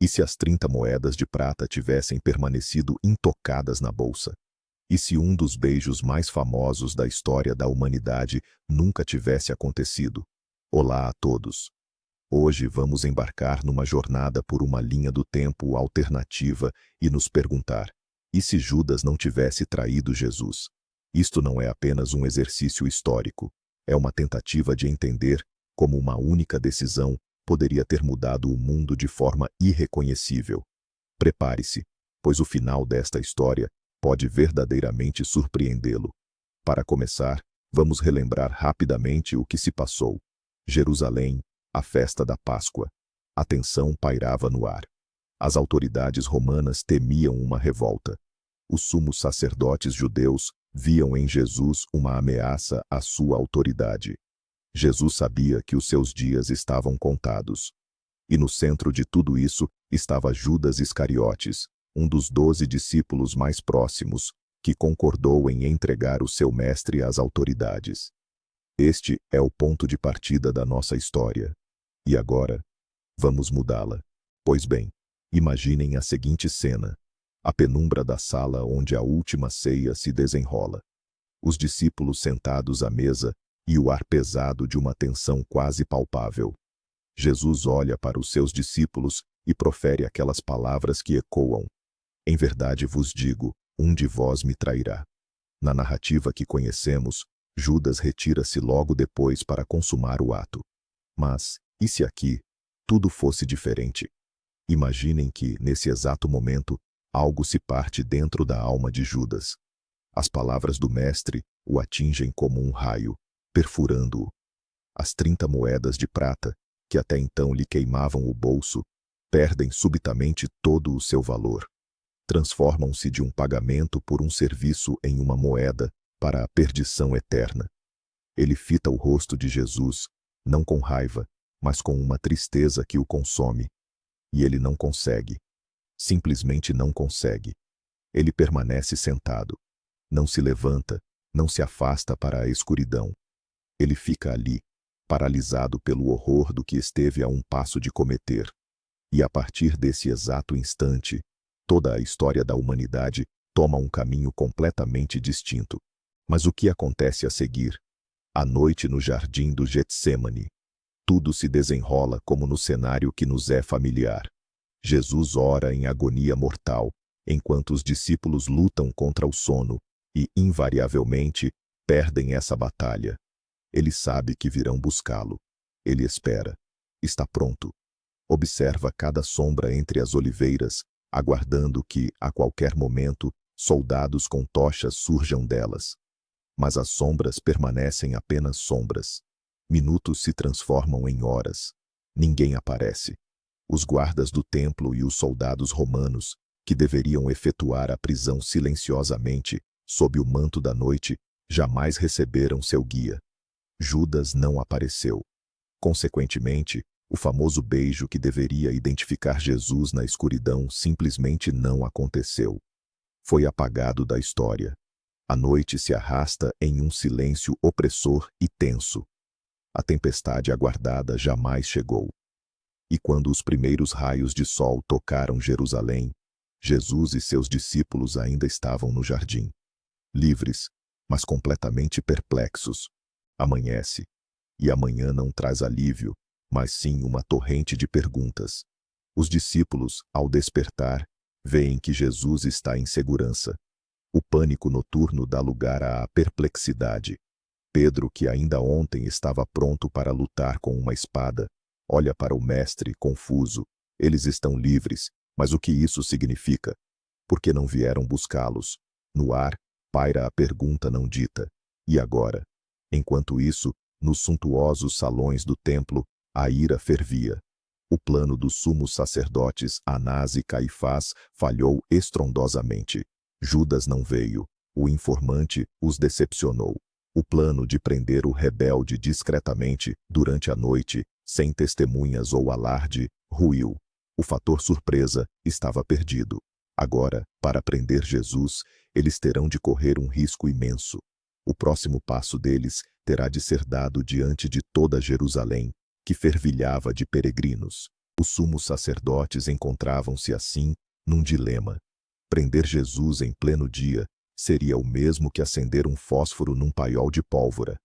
E se as 30 moedas de prata tivessem permanecido intocadas na bolsa? E se um dos beijos mais famosos da história da humanidade nunca tivesse acontecido? Olá a todos! Hoje vamos embarcar numa jornada por uma linha do tempo alternativa e nos perguntar: e se Judas não tivesse traído Jesus? Isto não é apenas um exercício histórico, é uma tentativa de entender como uma única decisão poderia ter mudado o mundo de forma irreconhecível. Prepare-se, pois o final desta história pode verdadeiramente surpreendê-lo. Para começar, vamos relembrar rapidamente o que se passou. Jerusalém, a festa da Páscoa. A tensão pairava no ar. As autoridades romanas temiam uma revolta. Os sumos sacerdotes judeus viam em Jesus uma ameaça à sua autoridade. Jesus sabia que os seus dias estavam contados. E no centro de tudo isso estava Judas Iscariotes, um dos 12 discípulos mais próximos, que concordou em entregar o seu mestre às autoridades. Este é o ponto de partida da nossa história. E agora, vamos mudá-la. Pois bem, imaginem a seguinte cena: a penumbra da sala onde a última ceia se desenrola. Os discípulos sentados à mesa e o ar pesado de uma tensão quase palpável. Jesus olha para os seus discípulos e profere aquelas palavras que ecoam: em verdade vos digo, um de vós me trairá. Na narrativa que conhecemos, Judas retira-se logo depois para consumar o ato. Mas, e se aqui tudo fosse diferente? Imaginem que, nesse exato momento, algo se parte dentro da alma de Judas. As palavras do mestre o atingem como um raio, perfurando-o. As 30 moedas de prata, que até então lhe queimavam o bolso, perdem subitamente todo o seu valor. Transformam-se de um pagamento por um serviço em uma moeda para a perdição eterna. Ele fita o rosto de Jesus, não com raiva, mas com uma tristeza que o consome. E ele não consegue. Simplesmente não consegue. Ele permanece sentado. Não se levanta, não se afasta para a escuridão. Ele fica ali, paralisado pelo horror do que esteve a um passo de cometer. E a partir desse exato instante, toda a história da humanidade toma um caminho completamente distinto. Mas o que acontece a seguir? À noite no jardim do Getsêmani. Tudo se desenrola como no cenário que nos é familiar. Jesus ora em agonia mortal, enquanto os discípulos lutam contra o sono e, invariavelmente, perdem essa batalha. Ele sabe que virão buscá-lo. Ele espera. Está pronto. Observa cada sombra entre as oliveiras, aguardando que, a qualquer momento, soldados com tochas surjam delas. Mas as sombras permanecem apenas sombras. Minutos se transformam em horas. Ninguém aparece. Os guardas do templo e os soldados romanos, que deveriam efetuar a prisão silenciosamente, sob o manto da noite, jamais receberam seu guia. Judas não apareceu. Consequentemente, o famoso beijo que deveria identificar Jesus na escuridão simplesmente não aconteceu. Foi apagado da história. A noite se arrasta em um silêncio opressor e tenso. A tempestade aguardada jamais chegou. E quando os primeiros raios de sol tocaram Jerusalém, Jesus e seus discípulos ainda estavam no jardim. Livres, mas completamente perplexos. Amanhece. E a manhã não traz alívio, mas sim uma torrente de perguntas. Os discípulos, ao despertar, veem que Jesus está em segurança. O pânico noturno dá lugar à perplexidade. Pedro, que ainda ontem estava pronto para lutar com uma espada, olha para o mestre, confuso. Eles estão livres, mas o que isso significa? Por que não vieram buscá-los? No ar, paira a pergunta não dita. E agora? Enquanto isso, nos suntuosos salões do templo, a ira fervia. O plano dos sumos sacerdotes Anás e Caifás falhou estrondosamente. Judas não veio. O informante os decepcionou. O plano de prender o rebelde discretamente, durante a noite, sem testemunhas ou alarde, ruiu. O fator surpresa estava perdido. Agora, para prender Jesus, eles terão de correr um risco imenso. O próximo passo deles terá de ser dado diante de toda Jerusalém, que fervilhava de peregrinos. Os sumos sacerdotes encontravam-se assim num dilema. Prender Jesus em pleno dia seria o mesmo que acender um fósforo num paiol de pólvora.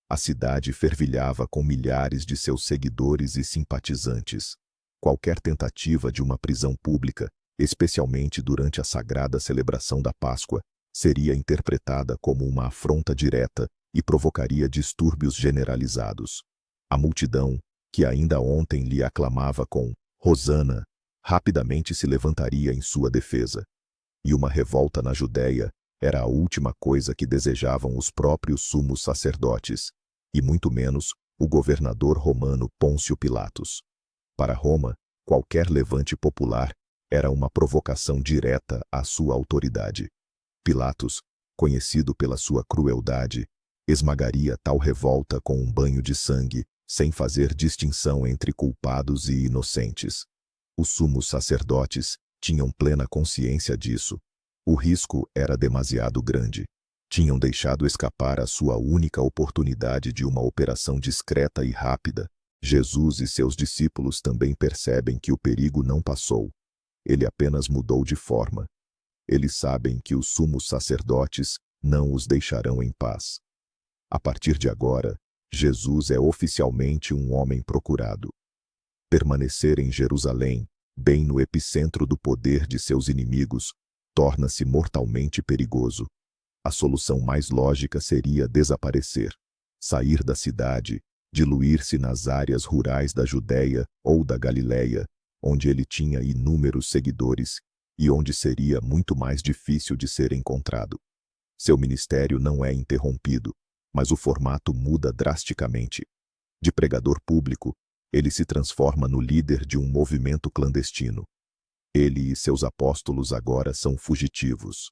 A cidade fervilhava com milhares de seus seguidores e simpatizantes. Qualquer tentativa de uma prisão pública, especialmente durante a sagrada celebração da Páscoa, seria interpretada como uma afronta direta e provocaria distúrbios generalizados. A multidão, que ainda ontem lhe aclamava com Hosana, rapidamente se levantaria em sua defesa. E uma revolta na Judéia era a última coisa que desejavam os próprios sumos sacerdotes, e muito menos o governador romano Pôncio Pilatos. Para Roma, qualquer levante popular era uma provocação direta à sua autoridade. Pilatos, conhecido pela sua crueldade, esmagaria tal revolta com um banho de sangue, sem fazer distinção entre culpados e inocentes. Os sumos sacerdotes tinham plena consciência disso. O risco era demasiado grande. Tinham deixado escapar a sua única oportunidade de uma operação discreta e rápida. Jesus e seus discípulos também percebem que o perigo não passou. Ele apenas mudou de forma. Eles sabem que os sumos sacerdotes não os deixarão em paz. A partir de agora, Jesus é oficialmente um homem procurado. Permanecer em Jerusalém, bem no epicentro do poder de seus inimigos, torna-se mortalmente perigoso. A solução mais lógica seria desaparecer, sair da cidade, diluir-se nas áreas rurais da Judéia ou da Galiléia, onde ele tinha inúmeros seguidores e onde seria muito mais difícil de ser encontrado. Seu ministério não é interrompido, mas o formato muda drasticamente. De pregador público, ele se transforma no líder de um movimento clandestino. Ele e seus apóstolos agora são fugitivos.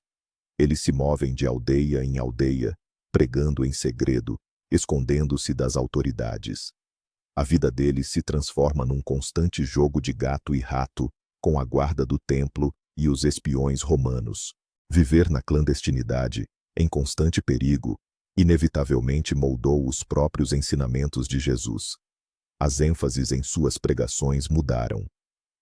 Eles se movem de aldeia em aldeia, pregando em segredo, escondendo-se das autoridades. A vida deles se transforma num constante jogo de gato e rato, com a guarda do templo e os espiões romanos. Viver na clandestinidade, em constante perigo, inevitavelmente moldou os próprios ensinamentos de Jesus. As ênfases em suas pregações mudaram.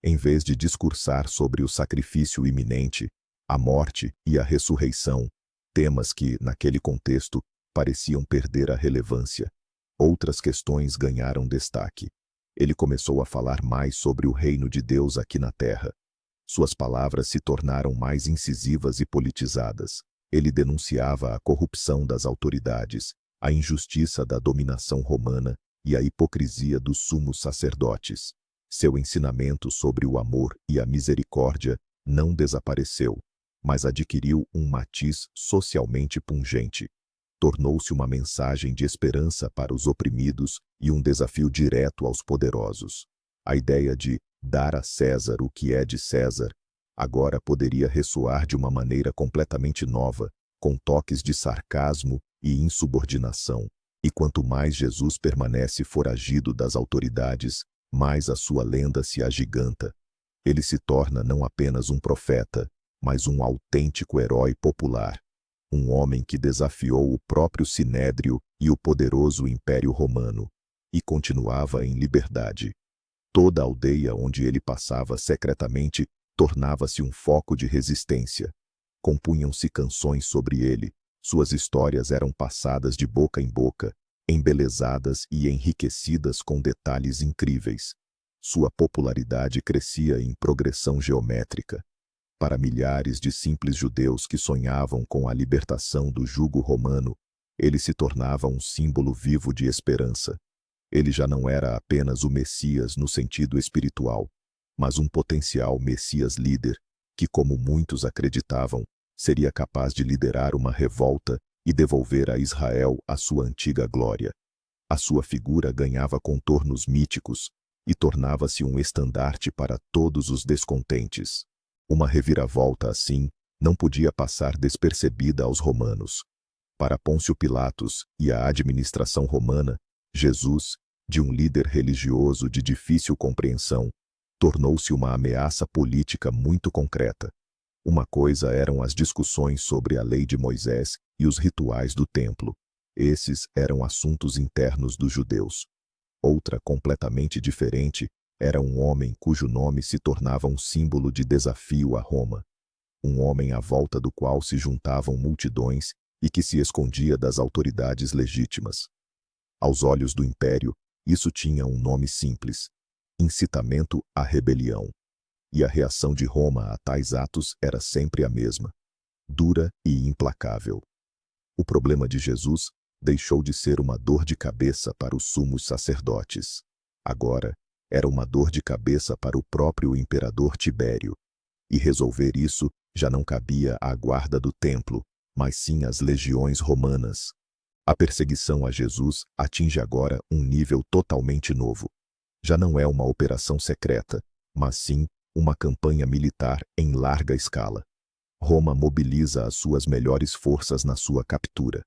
Em vez de discursar sobre o sacrifício iminente, a morte e a ressurreição, temas que, naquele contexto, pareciam perder a relevância, outras questões ganharam destaque. Ele começou a falar mais sobre o reino de Deus aqui na terra. Suas palavras se tornaram mais incisivas e politizadas. Ele denunciava a corrupção das autoridades, a injustiça da dominação romana e a hipocrisia dos sumos sacerdotes. Seu ensinamento sobre o amor e a misericórdia não desapareceu, mas adquiriu um matiz socialmente pungente. Tornou-se uma mensagem de esperança para os oprimidos e um desafio direto aos poderosos. A ideia de dar a César o que é de César agora poderia ressoar de uma maneira completamente nova, com toques de sarcasmo e insubordinação. E quanto mais Jesus permanece foragido das autoridades, mais a sua lenda se agiganta. Ele se torna não apenas um profeta, mas um autêntico herói popular. Um homem que desafiou o próprio Sinédrio e o poderoso Império Romano, e continuava em liberdade. Toda a aldeia onde ele passava secretamente tornava-se um foco de resistência. Compunham-se canções sobre ele, suas histórias eram passadas de boca em boca, embelezadas e enriquecidas com detalhes incríveis. Sua popularidade crescia em progressão geométrica. Para milhares de simples judeus que sonhavam com a libertação do jugo romano, ele se tornava um símbolo vivo de esperança. Ele já não era apenas o Messias no sentido espiritual, mas um potencial Messias líder, que, como muitos acreditavam, seria capaz de liderar uma revolta e devolver a Israel a sua antiga glória. A sua figura ganhava contornos míticos e tornava-se um estandarte para todos os descontentes. Uma reviravolta assim não podia passar despercebida aos romanos. Para Pôncio Pilatos e a administração romana, Jesus, de um líder religioso de difícil compreensão, tornou-se uma ameaça política muito concreta. Uma coisa eram as discussões sobre a lei de Moisés e os rituais do templo. Esses eram assuntos internos dos judeus. Outra, completamente diferente, Era um homem cujo nome se tornava um símbolo de desafio a Roma. Um homem à volta do qual se juntavam multidões e que se escondia das autoridades legítimas. Aos olhos do império, isso tinha um nome simples: incitamento à rebelião. E a reação de Roma a tais atos era sempre a mesma: dura e implacável. O problema de Jesus deixou de ser uma dor de cabeça para os sumos sacerdotes. Agora, era uma dor de cabeça para o próprio imperador Tibério. E resolver isso já não cabia à guarda do templo, mas sim às legiões romanas. A perseguição a Jesus atinge agora um nível totalmente novo. Já não é uma operação secreta, mas sim uma campanha militar em larga escala. Roma mobiliza as suas melhores forças na sua captura.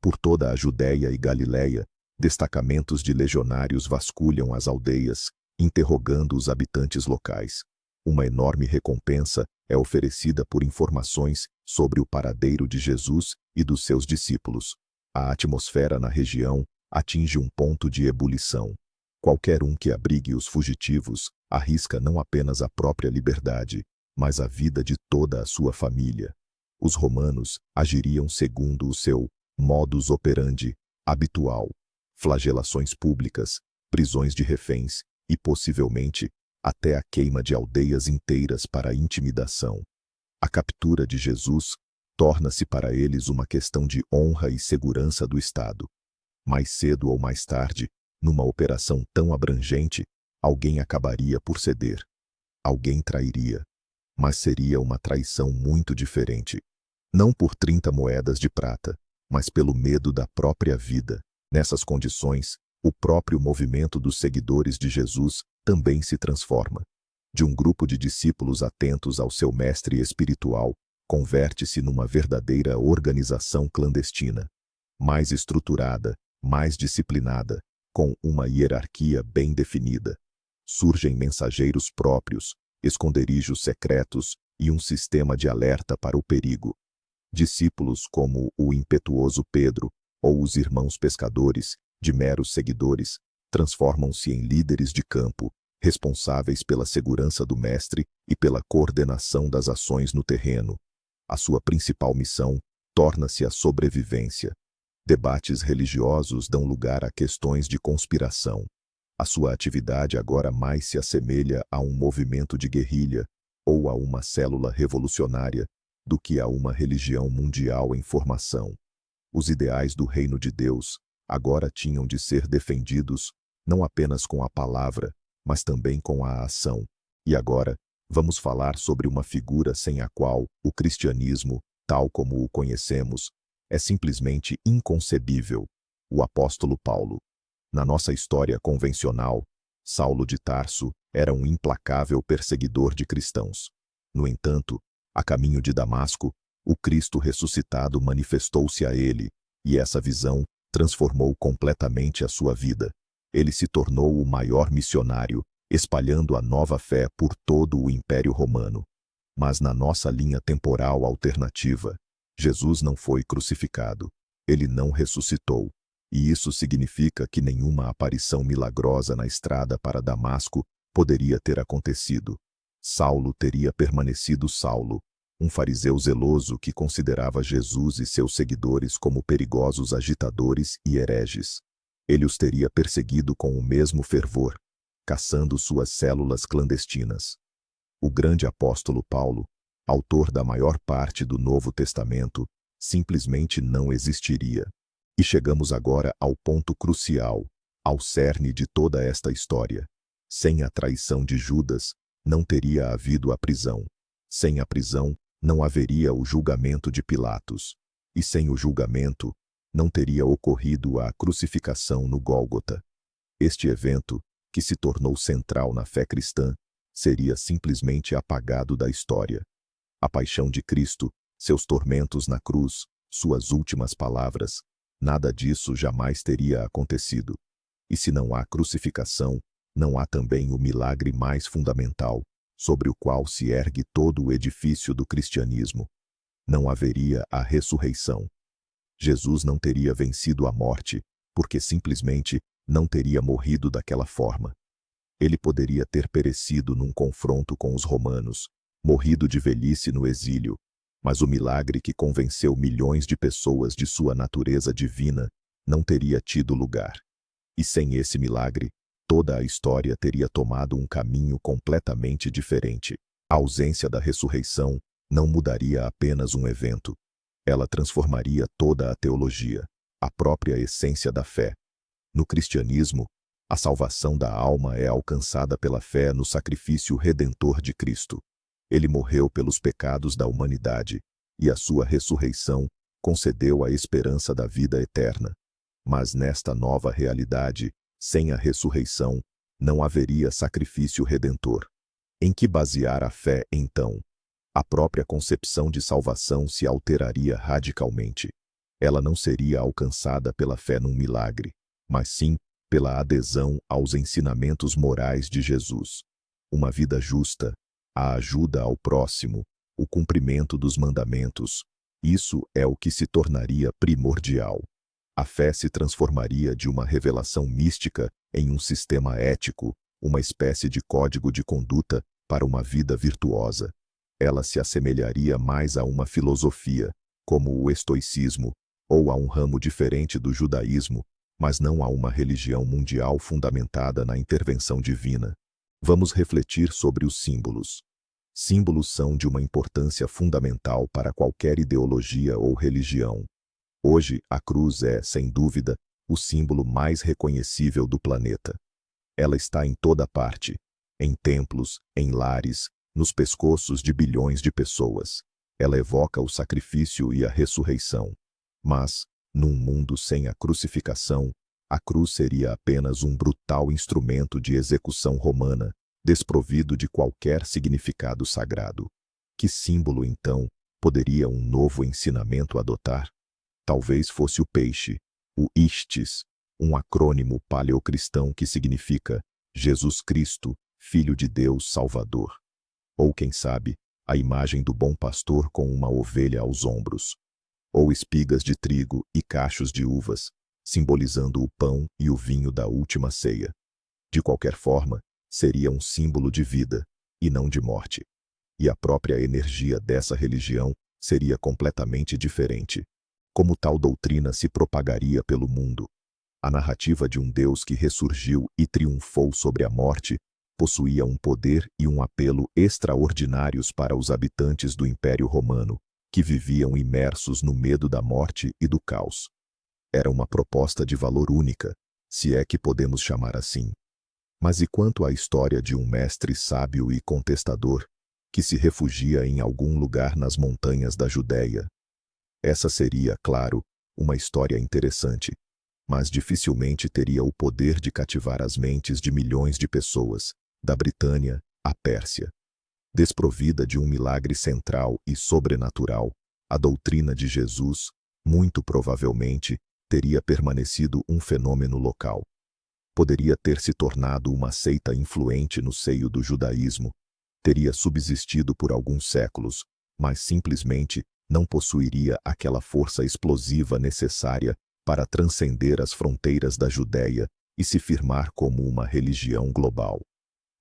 Por toda a Judéia e Galiléia, destacamentos de legionários vasculham as aldeias, interrogando os habitantes locais. Uma enorme recompensa é oferecida por informações sobre o paradeiro de Jesus e dos seus discípulos. A atmosfera na região atinge um ponto de ebulição. Qualquer um que abrigue os fugitivos arrisca não apenas a própria liberdade, mas a vida de toda a sua família. Os romanos agiriam segundo o seu modus operandi habitual: flagelações públicas, prisões de reféns e, possivelmente, até a queima de aldeias inteiras para intimidação. A captura de Jesus torna-se para eles uma questão de honra e segurança do Estado. Mais cedo ou mais tarde, numa operação tão abrangente, alguém acabaria por ceder. Alguém trairia. Mas seria uma traição muito diferente. Não por 30 moedas de prata, mas pelo medo da própria vida. Nessas condições, o próprio movimento dos seguidores de Jesus também se transforma. De um grupo de discípulos atentos ao seu mestre espiritual, converte-se numa verdadeira organização clandestina. Mais estruturada, mais disciplinada, com uma hierarquia bem definida. Surgem mensageiros próprios, esconderijos secretos e um sistema de alerta para o perigo. Discípulos como o impetuoso Pedro ou os irmãos pescadores, de meros seguidores, transformam-se em líderes de campo, responsáveis pela segurança do mestre e pela coordenação das ações no terreno. A sua principal missão torna-se a sobrevivência. Debates religiosos dão lugar a questões de conspiração. A sua atividade agora mais se assemelha a um movimento de guerrilha ou a uma célula revolucionária do que a uma religião mundial em formação. Os ideais do reino de Deus agora tinham de ser defendidos não apenas com a palavra, mas também com a ação. E agora, vamos falar sobre uma figura sem a qual o cristianismo, tal como o conhecemos, é simplesmente inconcebível: o apóstolo Paulo. Na nossa história convencional, Saulo de Tarso era um implacável perseguidor de cristãos. No entanto, a caminho de Damasco, o Cristo ressuscitado manifestou-se a ele, e essa visão transformou completamente a sua vida. Ele se tornou o maior missionário, espalhando a nova fé por todo o Império Romano. Mas na nossa linha temporal alternativa, Jesus não foi crucificado. Ele não ressuscitou. E isso significa que nenhuma aparição milagrosa na estrada para Damasco poderia ter acontecido. Saulo teria permanecido Saulo, um fariseu zeloso que considerava Jesus e seus seguidores como perigosos agitadores e hereges. Ele os teria perseguido com o mesmo fervor, caçando suas células clandestinas. O grande apóstolo Paulo, autor da maior parte do Novo Testamento, simplesmente não existiria. E chegamos agora ao ponto crucial, ao cerne de toda esta história. Sem a traição de Judas, não teria havido a prisão. Sem a prisão, não haveria o julgamento de Pilatos. E sem o julgamento, não teria ocorrido a crucificação no Gólgota. Este evento, que se tornou central na fé cristã, seria simplesmente apagado da história. A paixão de Cristo, seus tormentos na cruz, suas últimas palavras, nada disso jamais teria acontecido. E se não há crucificação, não há também o milagre mais fundamental, sobre o qual se ergue todo o edifício do cristianismo. Não haveria a ressurreição. Jesus não teria vencido a morte, porque simplesmente não teria morrido daquela forma. Ele poderia ter perecido num confronto com os romanos, morrido de velhice no exílio, mas o milagre que convenceu milhões de pessoas de sua natureza divina não teria tido lugar. E sem esse milagre, toda a história teria tomado um caminho completamente diferente. A ausência da ressurreição não mudaria apenas um evento. Ela transformaria toda a teologia, a própria essência da fé. No cristianismo, a salvação da alma é alcançada pela fé no sacrifício redentor de Cristo. Ele morreu pelos pecados da humanidade, e a sua ressurreição concedeu a esperança da vida eterna. Mas nesta nova realidade, sem a ressurreição, não haveria sacrifício redentor. Em que basear a fé, então? A própria concepção de salvação se alteraria radicalmente. Ela não seria alcançada pela fé num milagre, mas sim pela adesão aos ensinamentos morais de Jesus. Uma vida justa, a ajuda ao próximo, o cumprimento dos mandamentos, isso é o que se tornaria primordial. A fé se transformaria de uma revelação mística em um sistema ético, uma espécie de código de conduta para uma vida virtuosa. Ela se assemelharia mais a uma filosofia, como o estoicismo, ou a um ramo diferente do judaísmo, mas não a uma religião mundial fundamentada na intervenção divina. Vamos refletir sobre os símbolos. Símbolos são de uma importância fundamental para qualquer ideologia ou religião. Hoje, a cruz é, sem dúvida, o símbolo mais reconhecível do planeta. Ela está em toda parte, em templos, em lares, nos pescoços de bilhões de pessoas. Ela evoca o sacrifício e a ressurreição. Mas, num mundo sem a crucificação, a cruz seria apenas um brutal instrumento de execução romana, desprovido de qualquer significado sagrado. Que símbolo, então, poderia um novo ensinamento adotar? Talvez fosse o peixe, o istis, um acrônimo paleocristão que significa Jesus Cristo, Filho de Deus Salvador. Ou, quem sabe, a imagem do bom pastor com uma ovelha aos ombros. Ou espigas de trigo e cachos de uvas, simbolizando o pão e o vinho da última ceia. De qualquer forma, seria um símbolo de vida, e não de morte. E a própria energia dessa religião seria completamente diferente. Como tal doutrina se propagaria pelo mundo? A narrativa de um Deus que ressurgiu e triunfou sobre a morte possuía um poder e um apelo extraordinários para os habitantes do Império Romano, que viviam imersos no medo da morte e do caos. Era uma proposta de valor única, se é que podemos chamar assim. Mas e quanto à história de um mestre sábio e contestador, que se refugia em algum lugar nas montanhas da Judéia? Essa seria, claro, uma história interessante, mas dificilmente teria o poder de cativar as mentes de milhões de pessoas, da Britânia à Pérsia. Desprovida de um milagre central e sobrenatural, a doutrina de Jesus, muito provavelmente, teria permanecido um fenômeno local. Poderia ter se tornado uma seita influente no seio do judaísmo, teria subsistido por alguns séculos, mas simplesmente não possuiria aquela força explosiva necessária para transcender as fronteiras da Judéia e se firmar como uma religião global.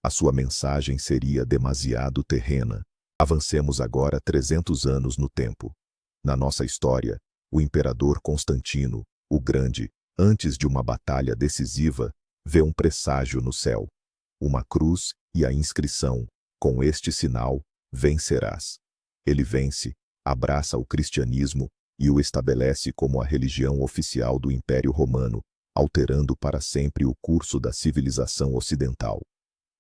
A sua mensagem seria demasiado terrena. Avancemos agora 300 anos no tempo. Na nossa história, o imperador Constantino, o Grande, antes de uma batalha decisiva, vê um presságio no céu. Uma cruz e a inscrição: com este sinal, vencerás. Ele vence, abraça o cristianismo e o estabelece como a religião oficial do Império Romano, alterando para sempre o curso da civilização ocidental.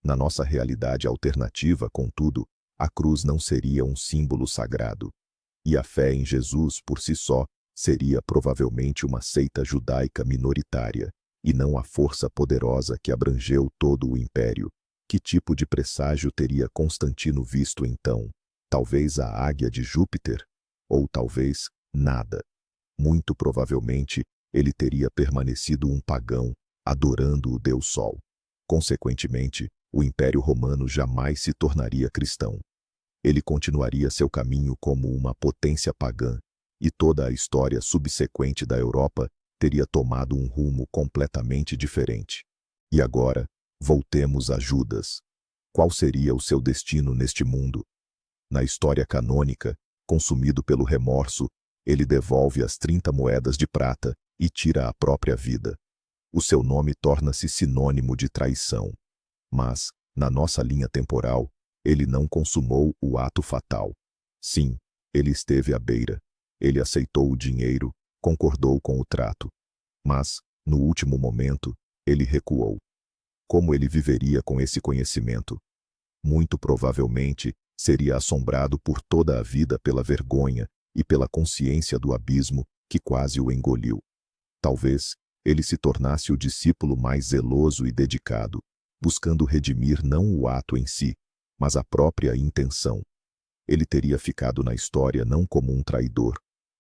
Na nossa realidade alternativa, contudo, a cruz não seria um símbolo sagrado. E a fé em Jesus por si só seria provavelmente uma seita judaica minoritária, e não a força poderosa que abrangeu todo o império. Que tipo de presságio teria Constantino visto então? Talvez a águia de Júpiter? Ou talvez nada. Muito provavelmente, ele teria permanecido um pagão, adorando o Deus Sol. Consequentemente, o Império Romano jamais se tornaria cristão. Ele continuaria seu caminho como uma potência pagã, e toda a história subsequente da Europa teria tomado um rumo completamente diferente. E agora, Voltemos a Judas. Qual seria o seu destino neste mundo? Na história canônica, consumido pelo remorso, ele devolve as 30 moedas de prata e tira a própria vida. O seu nome torna-se sinônimo de traição. Mas, na nossa linha temporal, ele não consumou o ato fatal. Sim, ele esteve à beira. Ele aceitou o dinheiro, concordou com o trato. Mas, no último momento, ele recuou. Como ele viveria com esse conhecimento? Muito provavelmente, seria assombrado por toda a vida pela vergonha e pela consciência do abismo que quase o engoliu. Talvez, ele se tornasse o discípulo mais zeloso e dedicado, buscando redimir não o ato em si, mas a própria intenção. Ele teria ficado na história não como um traidor,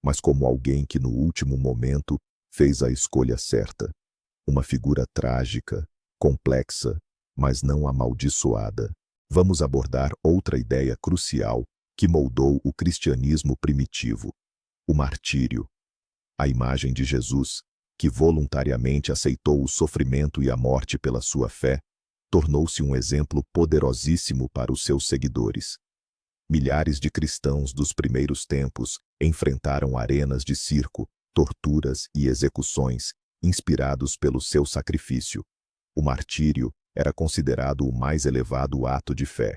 mas como alguém que no último momento fez a escolha certa. Uma figura trágica, complexa, mas não amaldiçoada. Vamos abordar outra ideia crucial que moldou o cristianismo primitivo: o martírio. A imagem de Jesus, que voluntariamente aceitou o sofrimento e a morte pela sua fé, tornou-se um exemplo poderosíssimo para os seus seguidores. Milhares de cristãos dos primeiros tempos enfrentaram arenas de circo, torturas e execuções, inspirados pelo seu sacrifício. O martírio era considerado o mais elevado ato de fé,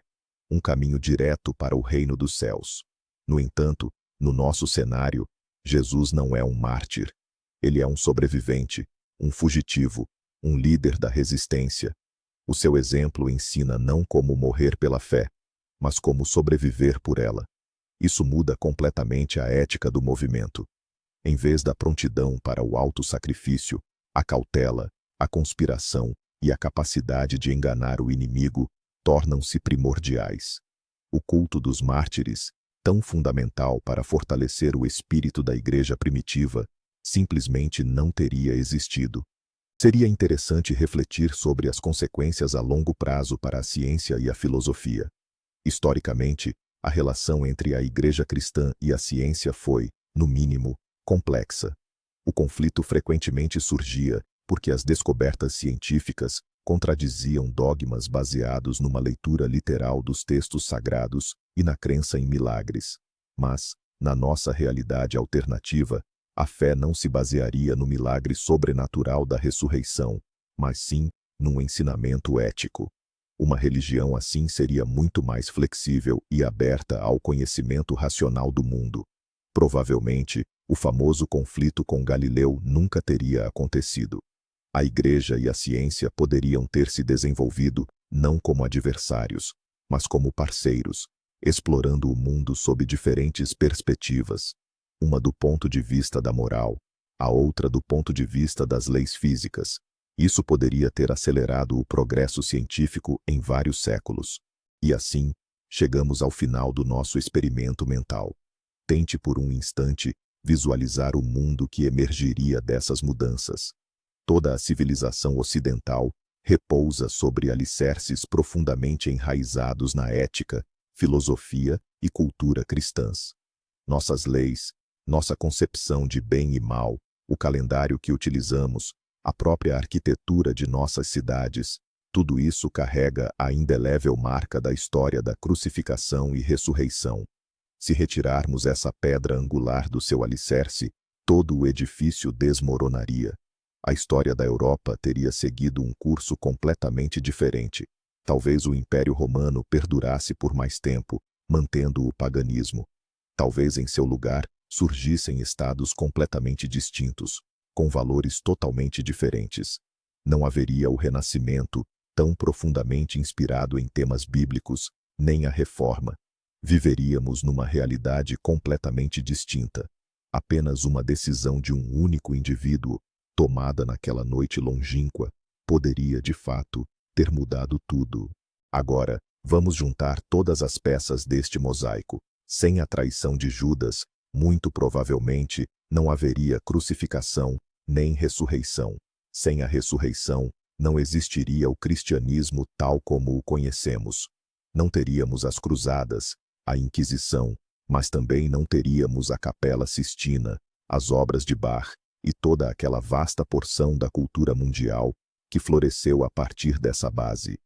um caminho direto para o reino dos céus. No entanto, no nosso cenário, Jesus não é um mártir. Ele é um sobrevivente, um fugitivo, um líder da resistência. O seu exemplo ensina não como morrer pela fé, mas como sobreviver por ela. Isso muda completamente a ética do movimento. Em vez da prontidão para o autossacrifício, a cautela, a conspiração e a capacidade de enganar o inimigo tornam-se primordiais. O culto dos mártires, tão fundamental para fortalecer o espírito da igreja primitiva, simplesmente não teria existido. Seria interessante refletir sobre as consequências a longo prazo para a ciência e a filosofia. Historicamente, a relação entre a igreja cristã e a ciência foi, no mínimo, complexa. O conflito frequentemente surgia porque as descobertas científicas contradiziam dogmas baseados numa leitura literal dos textos sagrados e na crença em milagres. Mas, na nossa realidade alternativa, a fé não se basearia no milagre sobrenatural da ressurreição, mas sim num ensinamento ético. Uma religião assim seria muito mais flexível e aberta ao conhecimento racional do mundo. Provavelmente, o famoso conflito com Galileu nunca teria acontecido. A igreja e a ciência poderiam ter se desenvolvido não como adversários, mas como parceiros, explorando o mundo sob diferentes perspectivas. Uma do ponto de vista da moral, a outra do ponto de vista das leis físicas. Isso poderia ter acelerado o progresso científico em vários séculos. E assim, chegamos ao final do nosso experimento mental. Tente por um instante visualizar o mundo que emergiria dessas mudanças. Toda a civilização ocidental repousa sobre alicerces profundamente enraizados na ética, filosofia e cultura cristãs. Nossas leis, nossa concepção de bem e mal, o calendário que utilizamos, a própria arquitetura de nossas cidades, tudo isso carrega a indelével marca da história da crucificação e ressurreição. Se retirarmos essa pedra angular do seu alicerce, todo o edifício desmoronaria. A história da Europa teria seguido um curso completamente diferente. Talvez o Império Romano perdurasse por mais tempo, mantendo o paganismo. Talvez em seu lugar surgissem estados completamente distintos, com valores totalmente diferentes. Não haveria o Renascimento, tão profundamente inspirado em temas bíblicos, nem a Reforma. Viveríamos numa realidade completamente distinta. Apenas uma decisão de um único indivíduo, tomada naquela noite longínqua, poderia, de fato, ter mudado tudo. Agora, vamos juntar todas as peças deste mosaico. Sem a traição de Judas, muito provavelmente, não haveria crucificação, nem ressurreição. Sem a ressurreição, não existiria o cristianismo tal como o conhecemos. Não teríamos as cruzadas, a Inquisição, mas também não teríamos a Capela Sistina, as obras de Bach e toda aquela vasta porção da cultura mundial que floresceu a partir dessa base.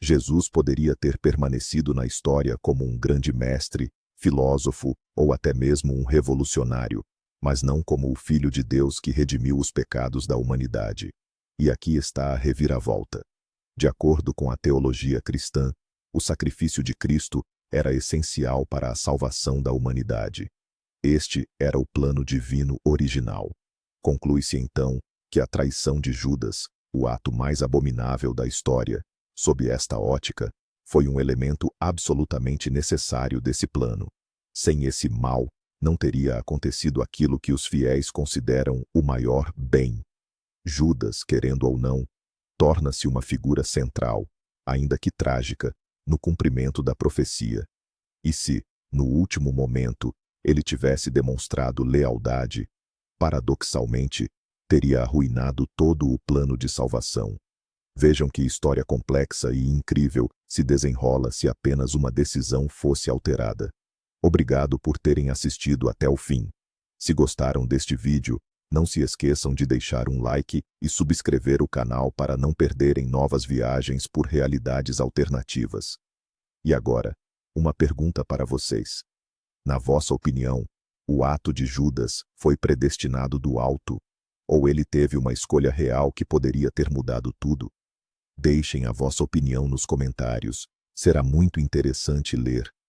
Jesus poderia ter permanecido na história como um grande mestre, filósofo ou até mesmo um revolucionário, mas não como o Filho de Deus que redimiu os pecados da humanidade. E aqui está a reviravolta. De acordo com a teologia cristã, o sacrifício de Cristo era essencial para a salvação da humanidade. Este era o plano divino original. Conclui-se então que a traição de Judas, o ato mais abominável da história, sob esta ótica, foi um elemento absolutamente necessário desse plano. Sem esse mal, não teria acontecido aquilo que os fiéis consideram o maior bem. Judas, querendo ou não, torna-se uma figura central, ainda que trágica, no cumprimento da profecia. E se, no último momento, ele tivesse demonstrado lealdade, paradoxalmente, teria arruinado todo o plano de salvação. Vejam que história complexa e incrível se desenrola se apenas uma decisão fosse alterada. Obrigado por terem assistido até o fim. Se gostaram deste vídeo, não se esqueçam de deixar um like e subscrever o canal para não perderem novas viagens por realidades alternativas. E agora, uma pergunta para vocês. Na vossa opinião, o ato de Judas foi predestinado do alto? Ou ele teve uma escolha real que poderia ter mudado tudo? Deixem a vossa opinião nos comentários. Será muito interessante ler.